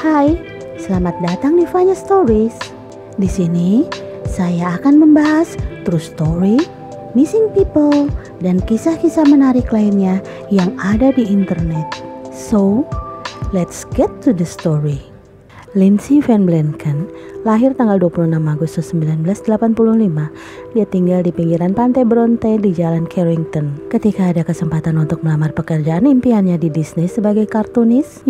Hai, selamat datang di Vanya Stories. Di sini saya akan membahas true story, missing people, dan kisah-kisah menarik lainnya yang ada di internet. So, let's get to the story. Lindsay Van Blanken lahir tanggal 26 Agustus 1985. Dia tinggal di pinggiran pantai Bronte di Jalan Carrington. Ketika ada kesempatan untuk melamar pekerjaan impiannya di Disney sebagai kartunis,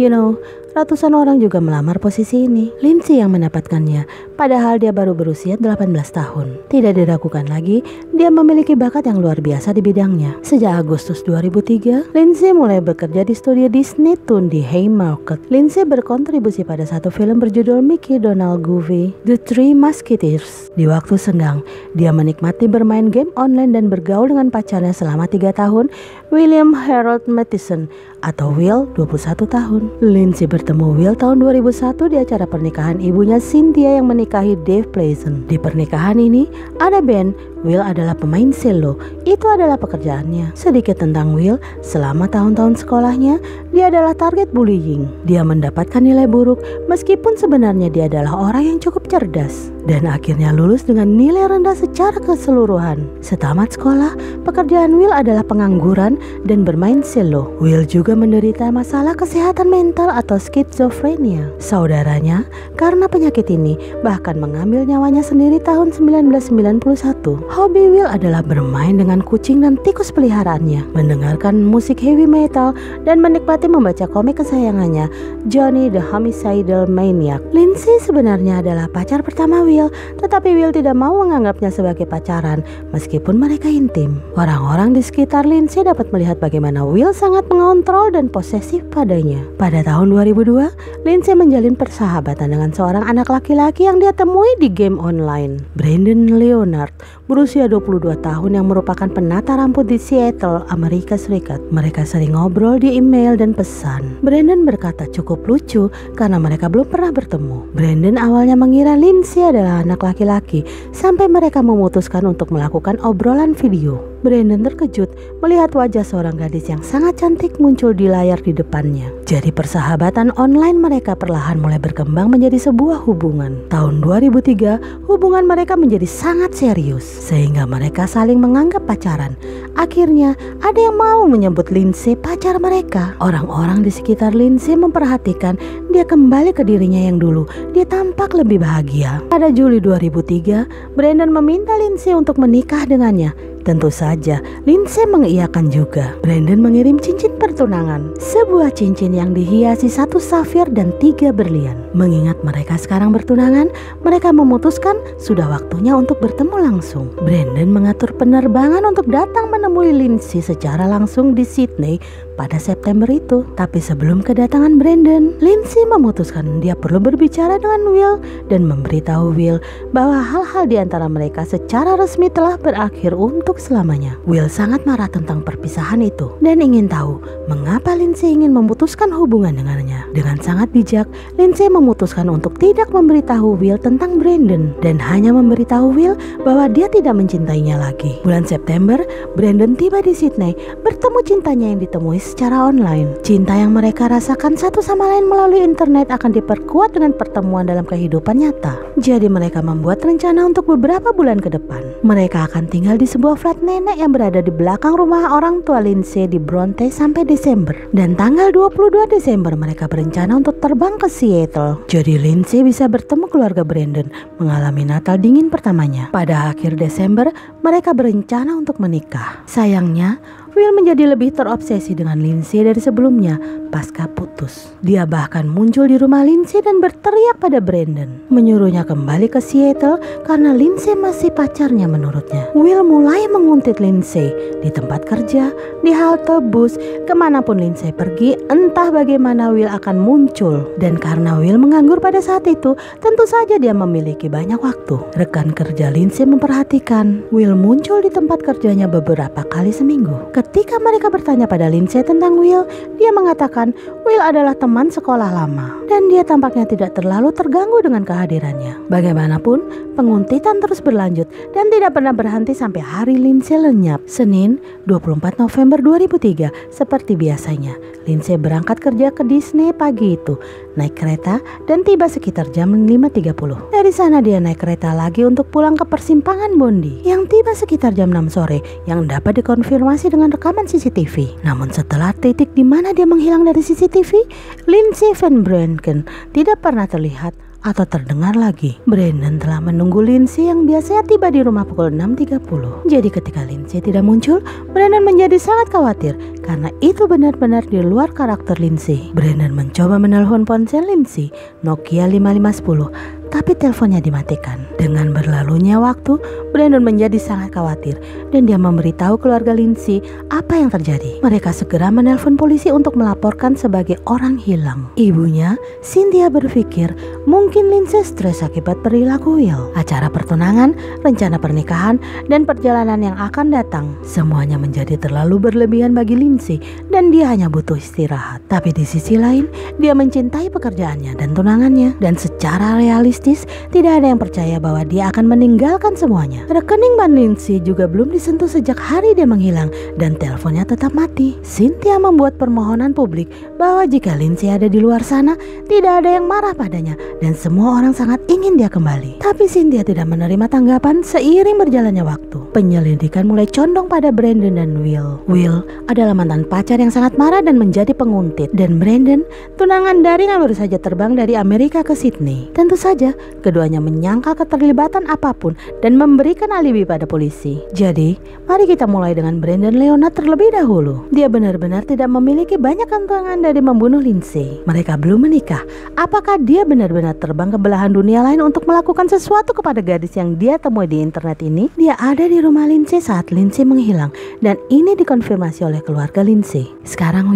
ratusan orang juga melamar posisi ini. Lindsay yang mendapatkannya, padahal dia baru berusia 18 tahun. Tidak diragukan lagi, dia memiliki bakat yang luar biasa di bidangnya. Sejak Agustus 2003, Lindsay mulai bekerja di studio Disney Toon di Haymarket. Lindsay berkontribusi pada satu film berjudul Mickey, Donald, Goofy, The Three Musketeers. Di waktu senggang, dia menikmati bermain game online dan bergaul dengan pacarnya selama 3 tahun, William Harold Mathison atau Will, 21 tahun. Lindsay bertemu Will tahun 2001 di acara pernikahan ibunya Cynthia yang menikahi Dave Pleasant. Di pernikahan ini ada band. Will adalah pemain cello. Itu adalah pekerjaannya. Sedikit tentang Will, selama tahun-tahun sekolahnya, dia adalah target bullying. Dia mendapatkan nilai buruk meskipun sebenarnya dia adalah orang yang cukup cerdas. Dan akhirnya lulus dengan nilai rendah secara keseluruhan. Setamat sekolah, pekerjaan Will adalah pengangguran dan bermain cello. Will juga menderita masalah kesehatan mental atau skizofrenia. Saudaranya, karena penyakit ini, bahkan mengambil nyawanya sendiri tahun 1991. Hobi Will adalah bermain dengan kucing dan tikus peliharaannya, mendengarkan musik heavy metal, dan menikmati membaca komik kesayangannya, Johnny the Homicidal Maniac. Lindsay sebenarnya adalah pacar pertama Will, tetapi Will tidak mau menganggapnya sebagai pacaran meskipun mereka intim. Orang-orang di sekitar Lindsay dapat melihat bagaimana Will sangat mengontrol dan posesif padanya. Pada tahun 2002, Lindsay menjalin persahabatan dengan seorang anak laki-laki yang dia temui di game online, Brandon Leonard, berusia 22 tahun yang merupakan penata rambut di Seattle, Amerika Serikat. Mereka sering ngobrol di email dan pesan. Brandon berkata cukup lucu karena mereka belum pernah bertemu. Brandon awalnya mengira Lindsay adalah anak laki-laki sampai mereka memutuskan untuk melakukan obrolan video. Brandon terkejut melihat wajah seorang gadis yang sangat cantik muncul di layar di depannya. Jadi persahabatan online mereka perlahan mulai berkembang menjadi sebuah hubungan. Tahun 2003, hubungan mereka menjadi sangat serius sehingga mereka saling menganggap pacaran. Akhirnya ada yang mau menyebut Lindsay pacar mereka. Orang-orang di sekitar Lindsay memperhatikan dia kembali ke dirinya yang dulu. Dia tampak lebih bahagia. Pada Juli 2003, Brandon meminta Lindsay untuk menikah dengannya. Tentu saja, Lindsay mengiyakan juga. Brandon mengirim cincin pertunangan, sebuah cincin yang dihiasi 1 safir dan 3 berlian. Mengingat mereka sekarang bertunangan, mereka memutuskan sudah waktunya untuk bertemu langsung. Brandon mengatur penerbangan untuk datang menemui Lindsay secara langsung di Sydney pada September itu. Tapi sebelum kedatangan Brandon, Lindsay memutuskan dia perlu berbicara dengan Will dan memberitahu Will bahwa hal-hal di antara mereka secara resmi telah berakhir untuk selamanya. Will sangat marah tentang perpisahan itu dan ingin tahu mengapa Lindsay ingin memutuskan hubungan dengannya. Dengan sangat bijak, Lindsay memutuskan untuk tidak memberitahu Will tentang Brandon dan hanya memberitahu Will bahwa dia tidak mencintainya lagi. Bulan September, Brandon tiba di Sydney bertemu cintanya yang ditemui secara online. Cinta yang mereka rasakan satu sama lain melalui internet akan diperkuat dengan pertemuan dalam kehidupan nyata. Jadi mereka membuat rencana untuk beberapa bulan ke depan. Mereka akan tinggal di sebuah flat nenek yang berada di belakang rumah orang tua Lindsay di Bronte sampai Desember. Dan tanggal 22 Desember mereka berencana untuk terbang ke Seattle. Jadi Lindsay bisa bertemu keluarga Brandon, mengalami Natal dingin pertamanya. Pada akhir Desember, mereka berencana untuk menikah. Sayangnya, Will menjadi lebih terobsesi dengan Lindsay dari sebelumnya pasca putus. Dia bahkan muncul di rumah Lindsay dan berteriak pada Brandon, menyuruhnya kembali ke Seattle karena Lindsay masih pacarnya menurutnya. Will mulai menguntit Lindsay di tempat kerja, di halte bus, kemanapun Lindsay pergi, entah bagaimana Will akan muncul. Dan karena Will menganggur pada saat itu, tentu saja dia memiliki banyak waktu. Rekan kerja Lindsay memperhatikan Will muncul di tempat kerjanya beberapa kali seminggu. Ketika mereka bertanya pada Lindsay tentang Will, dia mengatakan Will adalah teman sekolah lama dan dia tampaknya tidak terlalu terganggu dengan kehadirannya. Bagaimanapun, penguntitan terus berlanjut dan tidak pernah berhenti sampai hari Lindsay lenyap. Senin, 24 November November 2003, seperti biasanya, Lindsay berangkat kerja ke Disney pagi itu, naik kereta dan tiba sekitar jam 5.30. Dari sana dia naik kereta lagi untuk pulang ke persimpangan Bondi, yang tiba sekitar jam 6 sore, yang dapat dikonfirmasi dengan rekaman CCTV. Namun setelah titik di mana dia menghilang dari CCTV, Lindsay Van Branken tidak pernah terlihat atau terdengar lagi. Brandon telah menunggu Lindsay yang biasanya tiba di rumah pukul 6.30. Jadi ketika Lindsay tidak muncul, Brandon menjadi sangat khawatir karena itu benar-benar di luar karakter Lindsay. Brandon mencoba menelpon ponsel Lindsay, Nokia 5510, tapi teleponnya dimatikan. Dengan berlalunya waktu, Brandon menjadi sangat khawatir dan dia memberitahu keluarga Lindsay apa yang terjadi. Mereka segera menelpon polisi untuk melaporkan sebagai orang hilang. Ibunya, Cynthia, berpikir mungkin Lindsay stres akibat perilaku Will. Acara pertunangan, rencana pernikahan, dan perjalanan yang akan datang, semuanya menjadi terlalu berlebihan bagi Lindsay dan dia hanya butuh istirahat. Tapi di sisi lain, dia mencintai pekerjaannya dan tunangannya, dan secara realistis tidak ada yang percaya bahwa dia akan meninggalkan semuanya. Rekening bank Lindsay juga belum disentuh sejak hari dia menghilang dan teleponnya tetap mati. Cynthia membuat permohonan publik bahwa jika Lindsay ada di luar sana, tidak ada yang marah padanya dan semua orang sangat ingin dia kembali. Tapi Cynthia tidak menerima tanggapan seiring berjalannya waktu. Penyelidikan mulai condong pada Brandon dan Will. Will adalah mantan pacar yang sangat marah dan menjadi penguntit, dan Brandon tunangan daring yang baru saja terbang dari Amerika ke Sydney. Tentu saja keduanya menyangkal keterlibatan apapun dan memberikan alibi pada polisi. Jadi, mari kita mulai dengan Brandon Leonard terlebih dahulu. Dia benar-benar tidak memiliki banyak keuntungan dari membunuh Lindsay. Mereka belum menikah. Apakah dia benar-benar terbang ke belahan dunia lain untuk melakukan sesuatu kepada gadis yang dia temui di internet ini? Dia ada di rumah Lindsay saat Lindsay menghilang, dan ini dikonfirmasi oleh keluarga Lindsay. Sekarang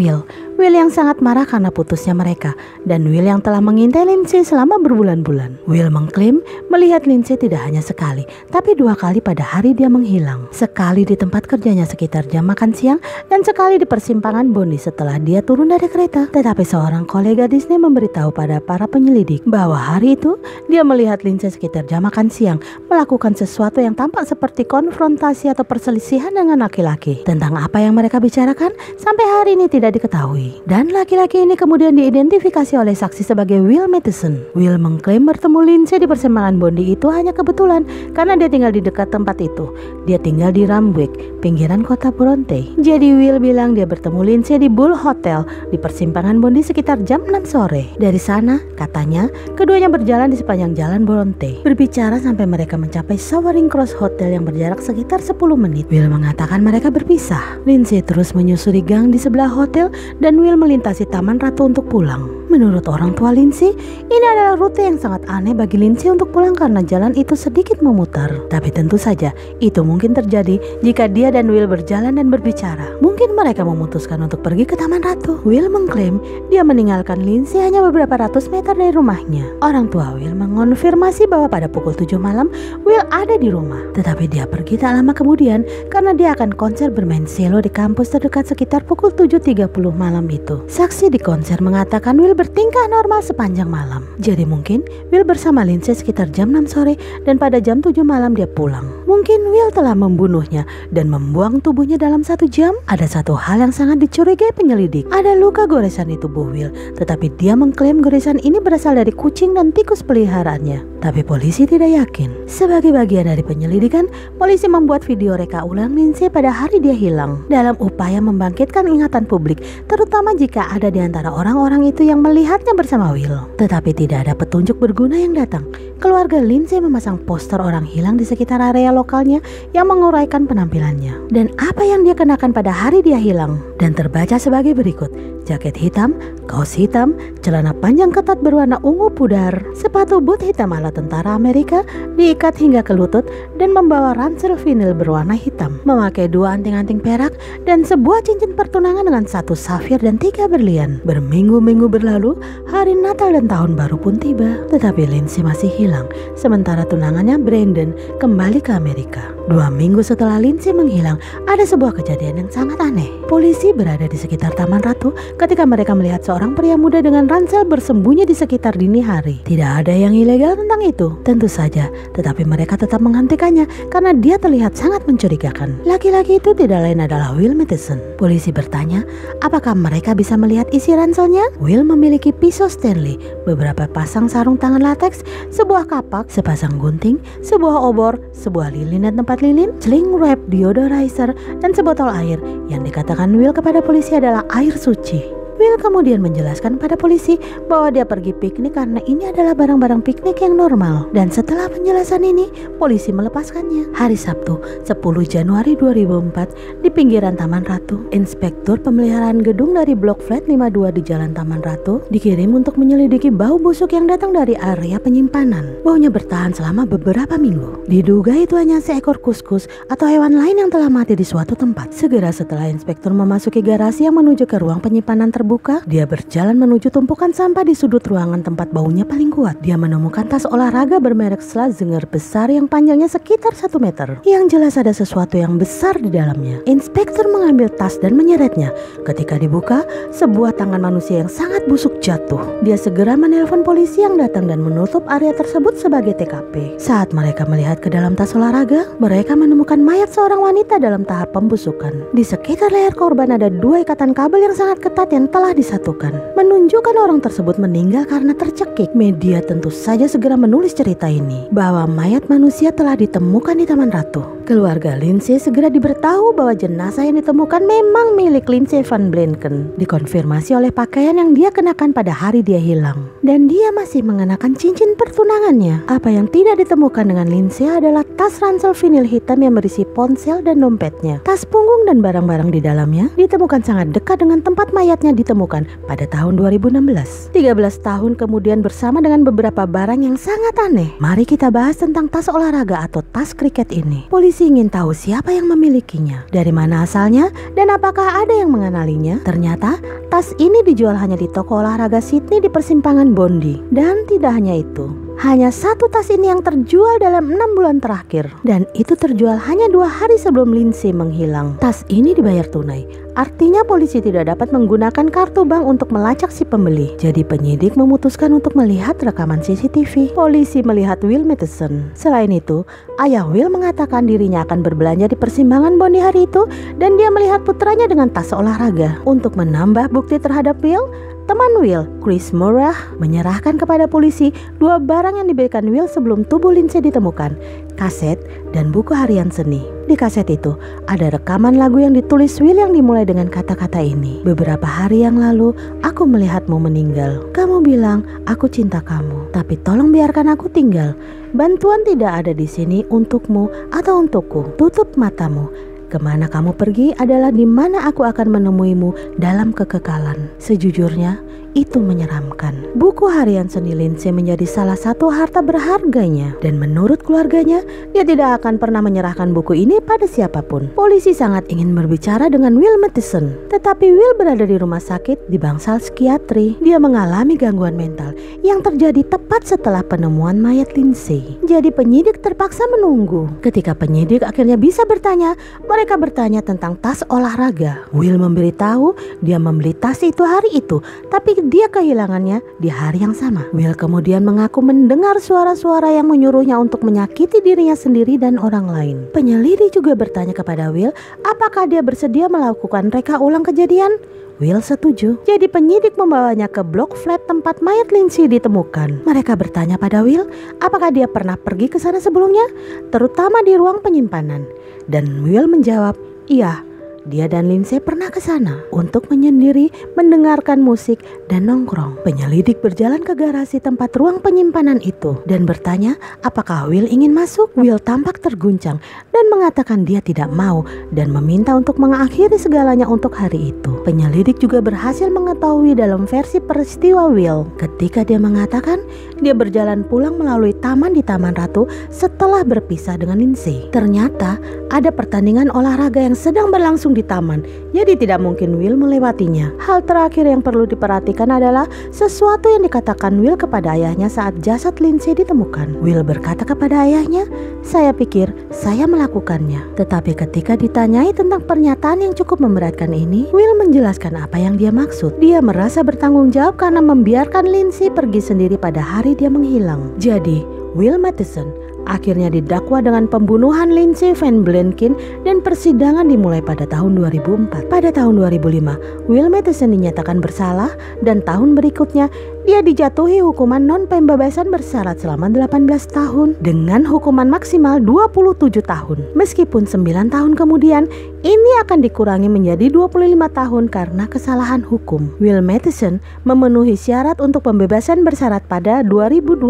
Will yang sangat marah karena putusnya mereka, dan Will yang telah mengintai Lindsay selama berbulan-bulan. Will mengklaim melihat Lindsay tidak hanya sekali, tapi 2 kali pada hari dia menghilang. Sekali di tempat kerjanya sekitar jam makan siang, dan sekali di persimpangan Bondi setelah dia turun dari kereta. Tetapi seorang kolega Disney memberitahu pada para penyelidik bahwa hari itu dia melihat Lindsay sekitar jam makan siang melakukan sesuatu yang tampak seperti konfrontasi atau perselisihan dengan laki-laki. Tentang apa yang mereka bicarakan sampai hari ini tidak diketahui. Dan laki-laki ini kemudian diidentifikasi oleh saksi sebagai Will Matheson. Will mengklaim bertemu Lindsay di persimpangan Bondi itu hanya kebetulan karena dia tinggal di dekat tempat itu. Dia tinggal di Randwick, pinggiran kota Bronte. Jadi Will bilang dia bertemu Lindsay di Bull Hotel di persimpangan Bondi sekitar jam 6 sore. Dari sana, katanya, keduanya berjalan di sepanjang jalan Bronte, berbicara sampai mereka mencapai Soaring Cross Hotel yang berjarak sekitar 10 menit. Will mengatakan mereka berpisah. Lindsay terus menyusuri gang di sebelah hotel dan Will melintasi Taman Ratu untuk pulang. Menurut orang tua Lindsay, ini adalah rute yang sangat aneh bagi Lindsay untuk pulang karena jalan itu sedikit memutar. Tapi tentu saja, itu mungkin terjadi jika dia dan Will berjalan dan berbicara. Mungkin mereka memutuskan untuk pergi ke Taman Ratu. Will mengklaim dia meninggalkan Lindsay hanya beberapa ratus meter dari rumahnya. Orang tua Will mengonfirmasi bahwa pada pukul 7 malam, Will ada di rumah. Tetapi dia pergi tak lama kemudian karena dia akan konser bermain cello di kampus terdekat sekitar pukul 7.30 malam itu. Saksi di konser mengatakan Will bertingkah normal sepanjang malam. Jadi mungkin Will bersama Lindsay sekitar jam 6 sore dan pada jam 7 malam dia pulang. Mungkin Will telah membunuhnya dan membuang tubuhnya dalam 1 jam. Ada satu hal yang sangat dicurigai penyelidik. Ada luka goresan di tubuh Will, tetapi dia mengklaim goresan ini berasal dari kucing dan tikus peliharaannya. Tapi polisi tidak yakin. Sebagai bagian dari penyelidikan, polisi membuat video reka ulang Lindsay pada hari dia hilang dalam upaya membangkitkan ingatan publik, terutama jika ada di antara orang-orang itu yang melihatnya bersama Will. Tetapi tidak ada petunjuk berguna yang datang. Keluarga Lindsay memasang poster orang hilang di sekitar area lokalnya yang menguraikan penampilannya dan apa yang dia kenakan pada hari dia hilang, dan terbaca sebagai berikut: jaket hitam, kaos hitam, celana panjang ketat berwarna ungu pudar, sepatu boot hitam ala tentara Amerika diikat hingga ke lutut dan membawa ransel vinil berwarna hitam, memakai 2 anting-anting perak dan sebuah cincin pertunangan dengan 1 safir dan 3 berlian. Berminggu-minggu berlalu, hari Natal dan Tahun Baru pun tiba, tetapi Lindsay masih hilang. menghilang, sementara tunangannya Brandon kembali ke Amerika. 2 minggu setelah Lindsay menghilang, ada sebuah kejadian yang sangat aneh. Polisi berada di sekitar Taman Ratu ketika mereka melihat seorang pria muda dengan ransel bersembunyi di sekitar dini hari. Tidak ada yang ilegal tentang itu, tentu saja, tetapi mereka tetap menghentikannya karena dia terlihat sangat mencurigakan. Laki-laki itu tidak lain adalah Will Matheson. Polisi bertanya, apakah mereka bisa melihat isi ranselnya? Will memiliki pisau Stanley, beberapa pasang sarung tangan lateks, sebuah kapak, sepasang gunting, sebuah obor, sebuah lilin dan tempat lilin, sling wrap deodorizer, dan sebotol air yang dikatakan Will kepada polisi adalah air suci. Will kemudian menjelaskan pada polisi bahwa dia pergi piknik karena ini adalah barang-barang piknik yang normal. Dan setelah penjelasan ini, polisi melepaskannya. Hari Sabtu, 10 Januari 2004, di pinggiran Taman Ratu, Inspektur Pemeliharaan Gedung dari Blok Flat 52 di Jalan Taman Ratu dikirim untuk menyelidiki bau busuk yang datang dari area penyimpanan. Baunya bertahan selama beberapa minggu. Diduga itu hanya seekor kuskus atau hewan lain yang telah mati di suatu tempat. Segera setelah inspektur memasuki garasi yang menuju ke ruang penyimpanan terbuka, dia berjalan menuju tumpukan sampah di sudut ruangan tempat baunya paling kuat. Dia menemukan tas olahraga bermerek Slazenger besar yang panjangnya sekitar 1 meter. Yang jelas ada sesuatu yang besar di dalamnya. Inspektur mengambil tas dan menyeretnya. Ketika dibuka, sebuah tangan manusia yang sangat busuk jatuh. Dia segera menelpon polisi yang datang dan menutup area tersebut sebagai TKP. Saat mereka melihat ke dalam tas olahraga, mereka menemukan mayat seorang wanita dalam tahap pembusukan. Di sekitar leher korban ada 2 ikatan kabel yang sangat ketat yang telah disatukan, menunjukkan orang tersebut meninggal karena tercekik. Media tentu saja segera menulis cerita ini, bahwa mayat manusia telah ditemukan di Taman Ratu. Keluarga Lindsay segera diberitahu bahwa jenazah yang ditemukan memang milik Lindsay Van Blanken, dikonfirmasi oleh pakaian yang dia kenakan pada hari dia hilang. Dan dia masih mengenakan cincin pertunangannya. Apa yang tidak ditemukan dengan Lindsay adalah tas ransel vinil hitam yang berisi ponsel dan dompetnya. Tas punggung dan barang-barang di dalamnya ditemukan sangat dekat dengan tempat mayatnya ditemukan pada tahun 2016. 13 tahun kemudian bersama dengan beberapa barang yang sangat aneh. Mari kita bahas tentang tas olahraga atau tas kriket ini. Polisi ingin tahu siapa yang memilikinya, dari mana asalnya, dan apakah ada yang mengenalinya. Ternyata tas ini dijual hanya di toko olahraga Sydney di persimpangan Bondi. Dan tidak hanya itu, hanya 1 tas ini yang terjual dalam 6 bulan terakhir. Dan itu terjual hanya 2 hari sebelum Lindsay menghilang. Tas ini dibayar tunai. Artinya polisi tidak dapat menggunakan kartu bank untuk melacak si pembeli. Jadi penyidik memutuskan untuk melihat rekaman CCTV. Polisi melihat Will Matheson. Selain itu, ayah Will mengatakan dirinya akan berbelanja di persimpangan Bondi hari itu dan dia melihat putranya dengan tas olahraga. Untuk menambah bukti terhadap Will, teman Will, Chris Murrah, menyerahkan kepada polisi 2 barang yang diberikan Will sebelum tubuh Lindsay ditemukan, kaset dan buku harian seni. Di kaset itu ada rekaman lagu yang ditulis Will yang dimulai dengan kata-kata ini. Beberapa hari yang lalu, aku melihatmu meninggal. Kamu bilang, aku cinta kamu, tapi tolong biarkan aku tinggal. Bantuan tidak ada di sini untukmu atau untukku. Tutup matamu. Kemana kamu pergi adalah di mana aku akan menemuimu dalam kekekalan. Sejujurnya, itu menyeramkan. Buku harian seni Lindsay menjadi salah satu harta berharganya. Dan menurut keluarganya, dia tidak akan pernah menyerahkan buku ini pada siapapun. Polisi sangat ingin berbicara dengan Will Matheson. Tetapi Will berada di rumah sakit di bangsal psikiatri. Dia mengalami gangguan mental yang terjadi tepat setelah penemuan mayat Lindsay. Jadi penyidik terpaksa menunggu. Ketika penyidik akhirnya bisa bertanya, mereka bertanya tentang tas olahraga. Will memberitahu dia membeli tas itu hari itu, tapi dia kehilangannya di hari yang sama. Will kemudian mengaku mendengar suara-suara yang menyuruhnya untuk menyakiti dirinya sendiri dan orang lain. Penyelidik juga bertanya kepada Will apakah dia bersedia melakukan reka ulang kejadian. Will setuju. Jadi penyidik membawanya ke blok flat tempat mayat Lindsay ditemukan. Mereka bertanya pada Will apakah dia pernah pergi ke sana sebelumnya, terutama di ruang penyimpanan. Dan Will menjawab, iya. Dia dan Lindsay pernah ke sana untuk menyendiri, mendengarkan musik, dan nongkrong. Penyelidik berjalan ke garasi tempat ruang penyimpanan itu dan bertanya apakah Will ingin masuk. Will tampak terguncang dan mengatakan dia tidak mau dan meminta untuk mengakhiri segalanya untuk hari itu. Penyelidik juga berhasil mengetahui dalam versi peristiwa Will ketika dia mengatakan dia berjalan pulang melalui taman di Taman Ratu setelah berpisah dengan Lindsay. Ternyata ada pertandingan olahraga yang sedang berlangsung langsung di taman, jadi tidak mungkin Will melewatinya. Hal terakhir yang perlu diperhatikan adalah sesuatu yang dikatakan Will kepada ayahnya saat jasad Lindsay ditemukan. Will berkata kepada ayahnya, "Saya pikir saya melakukannya." Tetapi ketika ditanyai tentang pernyataan yang cukup memberatkan ini, Will menjelaskan apa yang dia maksud. Dia merasa bertanggung jawab karena membiarkan Lindsay pergi sendiri pada hari dia menghilang. Jadi, Will Matheson akhirnya didakwa dengan pembunuhan Lindsay Van Blanken dan persidangan dimulai pada tahun 2004. Pada tahun 2005, Will Matheson dinyatakan bersalah dan tahun berikutnya dia dijatuhi hukuman non-pembebasan bersyarat selama 18 tahun dengan hukuman maksimal 27 tahun. Meskipun 9 tahun kemudian, ini akan dikurangi menjadi 25 tahun karena kesalahan hukum. Will Matheson memenuhi syarat untuk pembebasan bersyarat pada 2022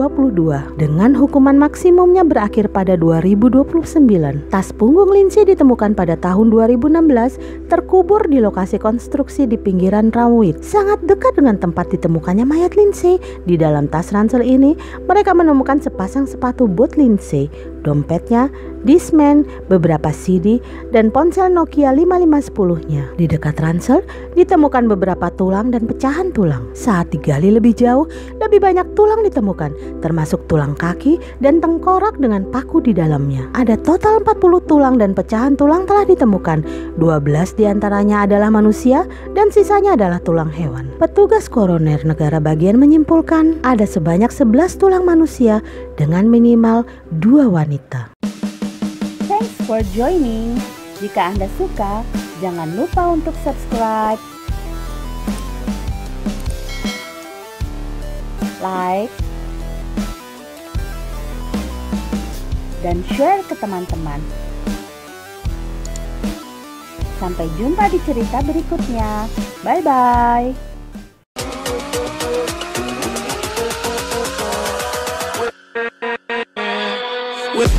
dengan hukuman maksimumnya berakhir pada 2029. Tas punggung Lindsay ditemukan pada tahun 2016 terkubur di lokasi konstruksi di pinggiran Rawit, sangat dekat dengan tempat ditemukannya mayat Lindsay. Di dalam tas ransel ini, mereka menemukan sepasang sepatu boot Lindsay, dompetnya, Discman, beberapa CD, dan ponsel Nokia 5510-nya. Di dekat ransel ditemukan beberapa tulang dan pecahan tulang. Saat digali lebih jauh, lebih banyak tulang ditemukan, termasuk tulang kaki dan tengkorak dengan paku di dalamnya. Ada total 40 tulang dan pecahan tulang telah ditemukan. 12 diantaranya adalah manusia dan sisanya adalah tulang hewan. Petugas koroner negara bagian menyimpulkan ada sebanyak 11 tulang manusia dengan minimal 2 wanita. Thanks for joining. Jika Anda suka, jangan lupa untuk subscribe, like, dan share ke teman-teman. Sampai jumpa di cerita berikutnya. Bye-bye. With